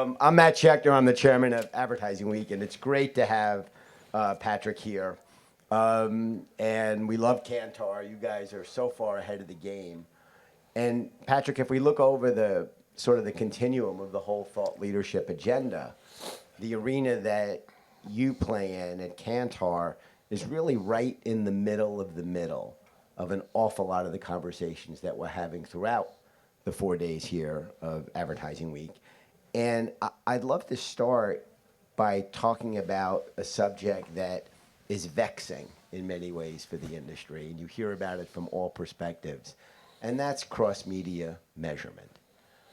I'm Matt Schechter. I'm the chairman of Advertising Week, and it's great to have Patrick here. And we love Kantar. You guys are so far ahead of the game. And Patrick, if we look over the sort of the continuum of the whole thought leadership agenda, the arena that you play in at Kantar is really right in the middle of an awful lot of the conversations that we're having throughout the 4 days here of Advertising Week. And I'd love to start by talking about a subject that is vexing in many ways for the industry, and you hear about it from all perspectives, and that's cross-media measurement.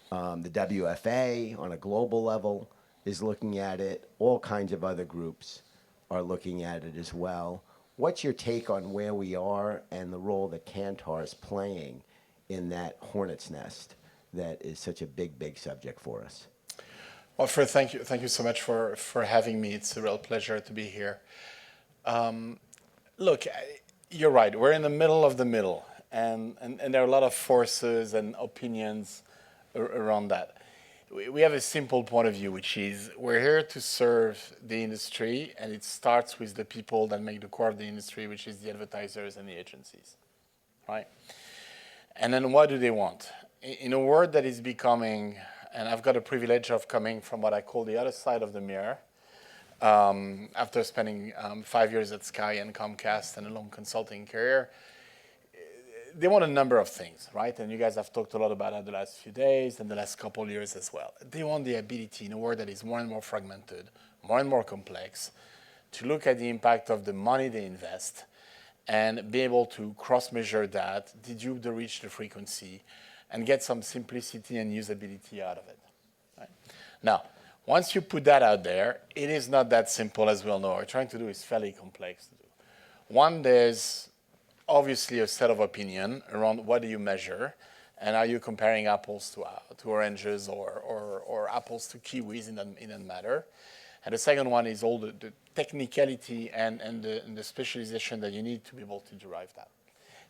The WFA on a global level is looking at it. All kinds of other groups are looking at it as well. What's your take on where we are and the role that Kantar is playing in that hornet's nest that is such a big, big subject for us? Well, first, thank you so much for having me. It's a real pleasure to be here. Look, you're right. We're in the middle of the middle, and there are a lot of forces and opinions around that. We have a simple point of view, which is we're here to serve the industry, and it starts with the people that make the core of the industry, which is the advertisers and the agencies, right? And then what do they want? In a world that is becoming, and I've got a privilege of coming from what I call the other side of the mirror, after spending 5 years at Sky and Comcast and a long consulting career, they want a number of things, right? And you guys have talked a lot about it the last few days and the last couple of years as well. They want the ability in a world that is more and more fragmented, more and more complex, to look at the impact of the money they invest and be able to cross-measure that, dedupe the reach, the frequency, and get some simplicity and usability out of it. Right? Now, once you put that out there, it is not that simple, as we all know. What we're trying to do is fairly complex to do. One, there's obviously a set of opinion around what do you measure, and are you comparing apples to oranges or apples to kiwis in that matter. And the second one is all the technicality and the specialization that you need to be able to derive that.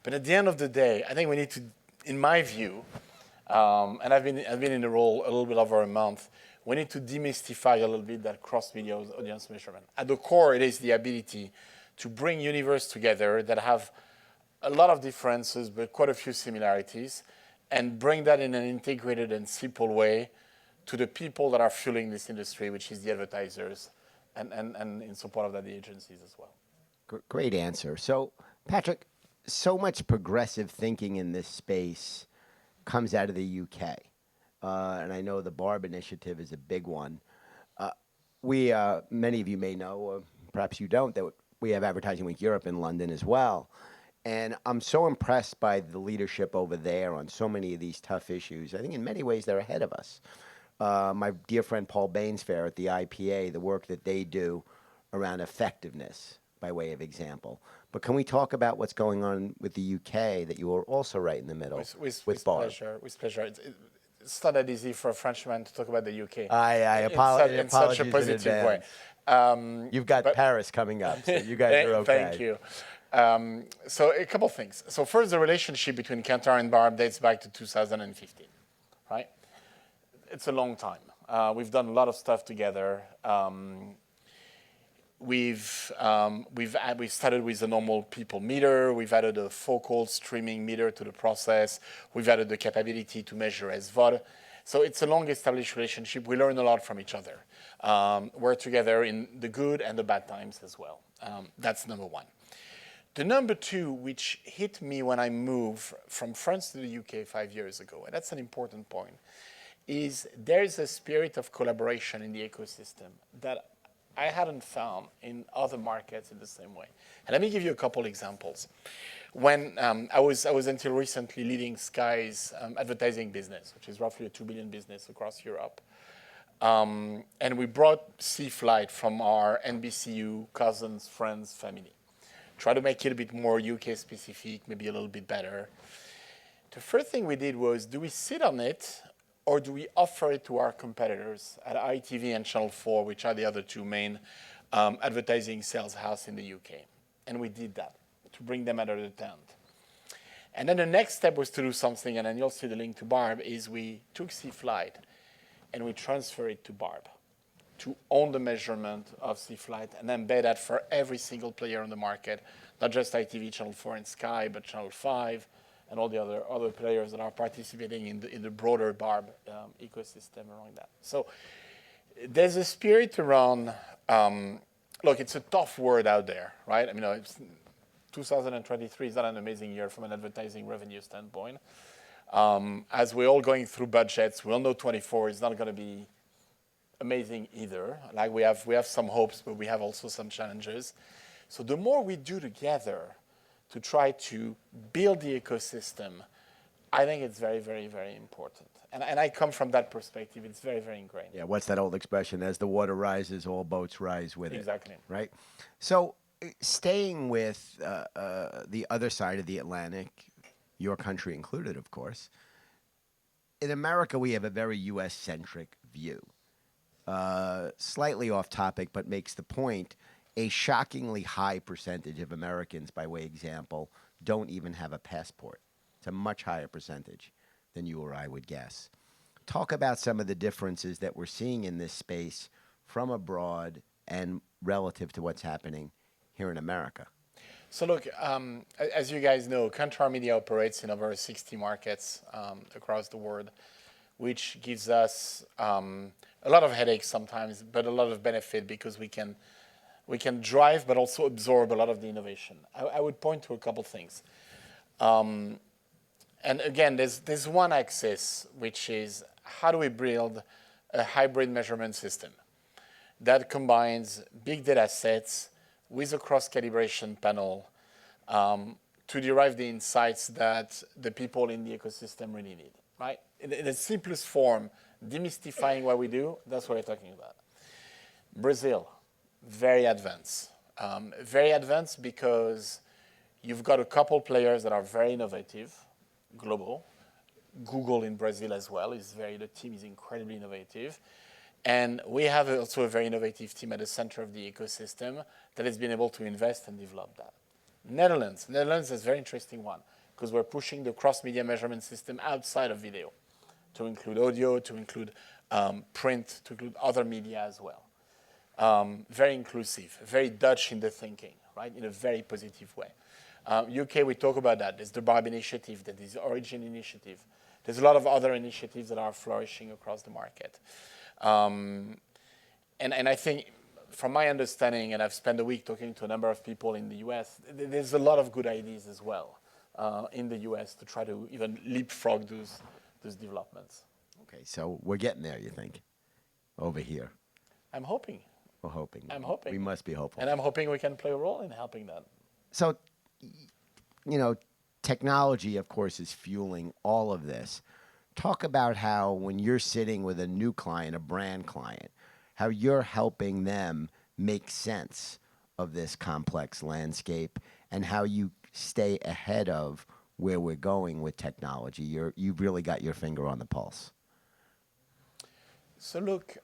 But at the end of the day, I think we need to, in my view, and I've been in the role a little bit over a month, we need to demystify a little bit that cross-media audience measurement. At the core, it is the ability to bring universe together that have a lot of differences, but quite a few similarities, and bring that in an integrated and simple way to the people that are fueling this industry, which is the advertisers, and in support of that, the agencies as well. Great answer. So, Patrick, so much progressive thinking in this space comes out of the UK. And I know the BARB initiative is a big one. Many of you may know, or perhaps you don't, that we have Advertising Week Europe in London as well. And I'm so impressed by the leadership over there on so many of these tough issues. I think in many ways they're ahead of us. My dear friend Paul Bainsfair at the IPA, the work that they do around effectiveness, by way of example. But can we talk about what's going on with the UK that you are also right in the middle with BARB? With pleasure. It's not that easy for a Frenchman to talk about the UK. I apologize in such a positive way. You've got Paris coming up, so you guys are okay. Thank you. So a couple of things. So first, the relationship between Kantar and BARB dates back to 2015, right? It's a long time. We've done a lot of stuff together. We've started with a normal people meter. We've added a focal streaming meter to the process. We've added the capability to measure SVOD. So it's a long-established relationship. We learn a lot from each other. We're together in the good and the bad times as well. That's number one. The number two, which hit me when I moved from France to the UK 5 years ago, and that's an important point, is there is a spirit of collaboration in the ecosystem that I hadn't found in other markets in the same way. And let me give you a couple examples. When I was until recently leading Sky's advertising business, which is roughly a 2 billion business across Europe. And we brought C-Flight from our NBCU cousins, friends, family. Try to make it a bit more UK specific, maybe a little bit better. The first thing we did was, do we sit on it or do we offer it to our competitors at ITV and Channel 4, which are the other two main advertising sales house in the UK? And we did that to bring them under the tent. And then the next step was to do something, and then you'll see the link to BARB, is we took C-Flight and we transfer it to Barb to own the measurement of C-Flight and embed that for every single player on the market, not just ITV, Channel 4, and Sky, but Channel 5, and all the other players that are participating in the broader Barb ecosystem around that. So there's a spirit around, look, it's a tough word out there, right? I mean, it's 2023 is not an amazing year from an advertising revenue standpoint. As we're all going through budgets, we all know 24 is not going to be amazing either. Like we have some hopes, but we have also some challenges. So the more we do together to try to build the ecosystem, I think it's very, very, very important. And I come from that perspective. It's very, very ingrained. Yeah, what's that old expression? As the water rises, all boats rise with it. Exactly. Right? So staying with the other side of the Atlantic, your country included, of course, in America, we have a very U.S.-centric view. Slightly off topic, but makes the point, a shockingly high percentage of Americans, by way of example, don't even have a passport. It's a much higher percentage than you or I would guess. Talk about some of the differences that we're seeing in this space from abroad and relative to what's happening here in America. So look, as you guys know, Kantar Media operates in over 60 markets across the world, which gives us a lot of headaches sometimes, but a lot of benefit because we can drive, but also absorb a lot of the innovation. I would point to a couple things. And again, there's one axis, which is how do we build a hybrid measurement system that combines big data sets with a cross-calibration panel to derive the insights that the people in the ecosystem really need, right? In the simplest form, demystifying what we do, that's what we're talking about. Brazil, very advanced. Very advanced because you've got a couple players that are very innovative, global. Google in Brazil as well the team is incredibly innovative. And we have also a very innovative team at the center of the ecosystem that has been able to invest and develop that. Netherlands is a very interesting one because we're pushing the cross-media measurement system outside of video to include audio, to include print, to include other media as well. Very inclusive, very Dutch in the thinking, right, in a very positive way. UK, we talk about that. There's the Barb initiative, there's the Origin initiative. There's a lot of other initiatives that are flourishing across the market. And I think, from my understanding, and I've spent a week talking to a number of people in the US, there's a lot of good ideas as well in the US to try to even leapfrog those developments. Okay, so we're getting there, you think, over here? I'm hoping. We're hoping. I'm hoping. We must be hopeful. And I'm hoping we can play a role in helping that. So, technology, of course, is fueling all of this. Talk about how when you're sitting with a new client, a brand client, how you're helping them make sense of this complex landscape and how you stay ahead of where we're going with technology. You've really got your finger on the pulse. So look,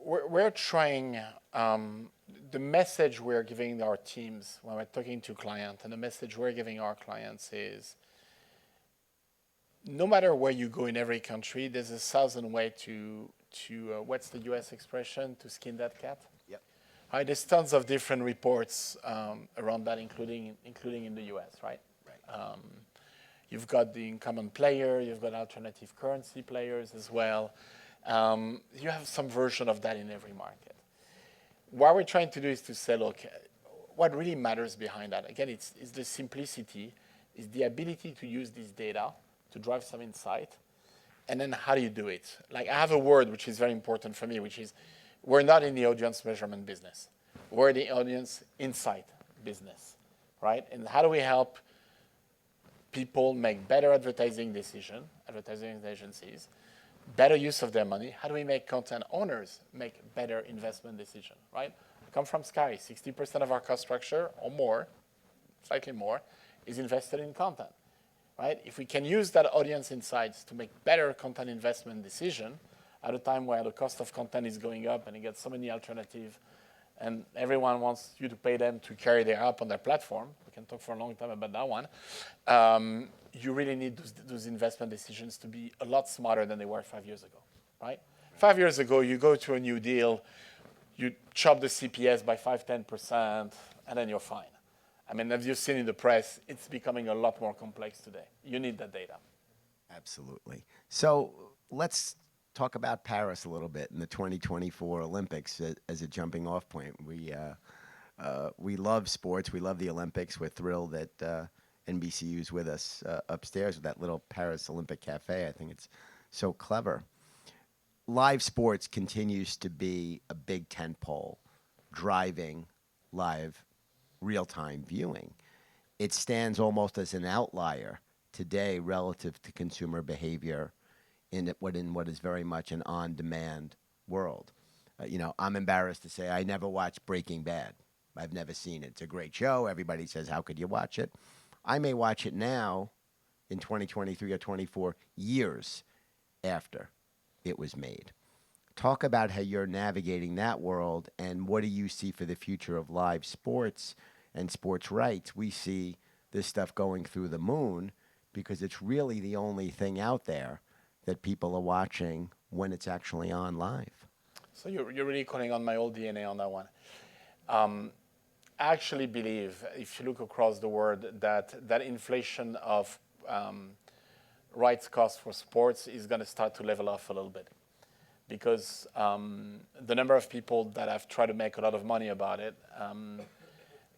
we're trying, the message we're giving our teams when we're talking to clients, and the message we're giving our clients is, no matter where you go in every country, there's 1,000 ways to what's the US expression, to skin that cat? Yep. Right, there's tons of different reports around that, including in the US, right? Right. You've got the incumbent player, you've got alternative currency players as well. You have some version of that in every market. What we're trying to do is to say, look, what really matters behind that, again, it's the simplicity, is the ability to use this data to drive some insight, and then how do you do it? Like, I have a word which is very important for me, which is, we're not in the audience measurement business. We're the audience insight business, right? And how do we help people make better advertising decisions, advertising agencies, better use of their money? How do we make content owners make better investment decisions, right? I come from Sky. 60% of our cost structure, or more, slightly more, is invested in content, right? If we can use that audience insights to make better content investment decision at a time where the cost of content is going up and you get so many alternatives and everyone wants you to pay them to carry their app on their platform, we can talk for a long time about that one, you really need those investment decisions to be a lot smarter than they were 5 years ago, right? 5 years ago, you go to a new deal, you chop the CPS by 5-10%, and then you're fine. I mean, as you've seen in the press, it's becoming a lot more complex today. You need that data. Absolutely. So let's talk about Paris a little bit in the 2024 Olympics as a jumping off point. We love sports. We love the Olympics. We're thrilled that NBCU's with us upstairs with that little Paris Olympic Cafe. I think it's so clever. Live sports continues to be a big tentpole, driving live real-time viewing. It stands almost as an outlier today relative to consumer behavior in what is very much an on-demand world. I'm embarrassed to say I never watched Breaking Bad. I've never seen it. It's a great show. Everybody says, how could you watch it? I may watch it now in 2023 or 24 years after it was made. Talk about how you're navigating that world, and what do you see for the future of live sports and sports rights? We see this stuff going through the moon because it's really the only thing out there that people are watching when it's actually on live. So you're really calling on my old DNA on that one. I actually believe, if you look across the world, that inflation of rights costs for sports is going to start to level off a little bit. Because the number of people that have tried to make a lot of money about it,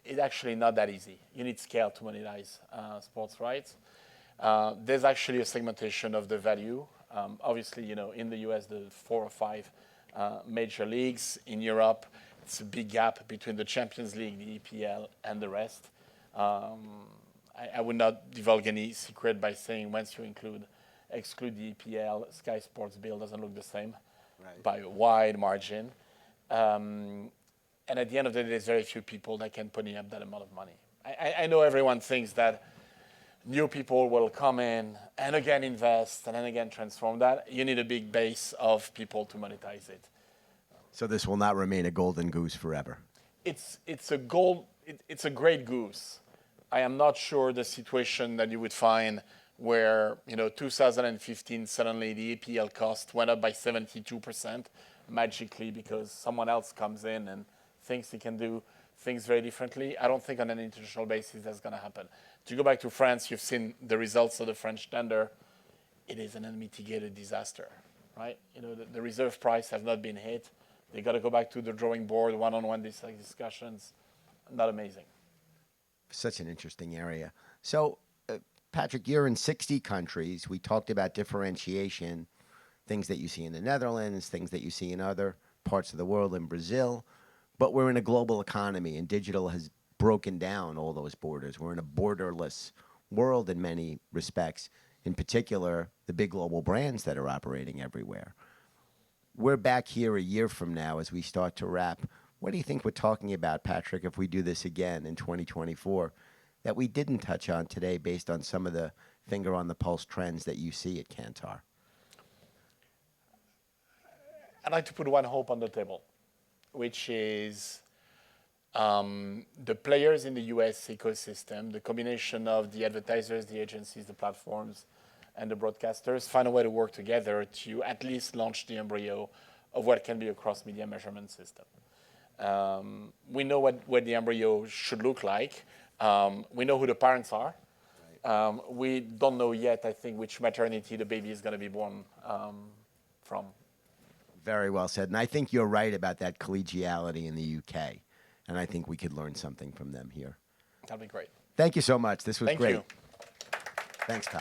it's actually not that easy. You need scale to monetize sports rights. There's actually a segmentation of the value. Obviously, in the US, the 4 or 5 major leagues. In Europe, it's a big gap between the Champions League, the EPL, and the rest. I would not divulge any secret by saying once you exclude the EPL, Sky Sports bill doesn't look the same by a wide margin. And at the end of the day, there's very few people that can pony up that amount of money. I know everyone thinks that new people will come in and again invest and then again transform that. You need a big base of people to monetize it. So this will not remain a golden goose forever. It's a great goose. I am not sure the situation that you would find where 2015 suddenly the EPL cost went up by 72% magically because someone else comes in and thinks he can do things very differently. I don't think on an international basis that's going to happen. To go back to France, you've seen the results of the French tender. It is an unmitigated disaster, right? The reserve price has not been hit. They got to go back to the drawing board, one-on-one discussions. Not amazing. Such an interesting area. So, Patrick, you're in 60 countries. We talked about differentiation, things that you see in the Netherlands, things that you see in other parts of the world, in Brazil. But we're in a global economy, and digital has broken down all those borders. We're in a borderless world in many respects, in particular, the big global brands that are operating everywhere. We're back here a year from now as we start to wrap. What do you think we're talking about, Patrick, if we do this again in 2024, that we didn't touch on today based on some of the finger on the pulse trends that you see at Kantar? I'd like to put one hope on the table, which is the players in the US ecosystem, the combination of the advertisers, the agencies, the platforms, and the broadcasters find a way to work together to at least launch the embryo of what can be a cross-media measurement system. We know what the embryo should look like. We know who the parents are. We don't know yet, I think, which maternity the baby is going to be born from. Very well said. And I think you're right about that collegiality in the UK. And I think we could learn something from them here. That'd be great. Thank you so much. This was great. Thank you. Thanks, Pat.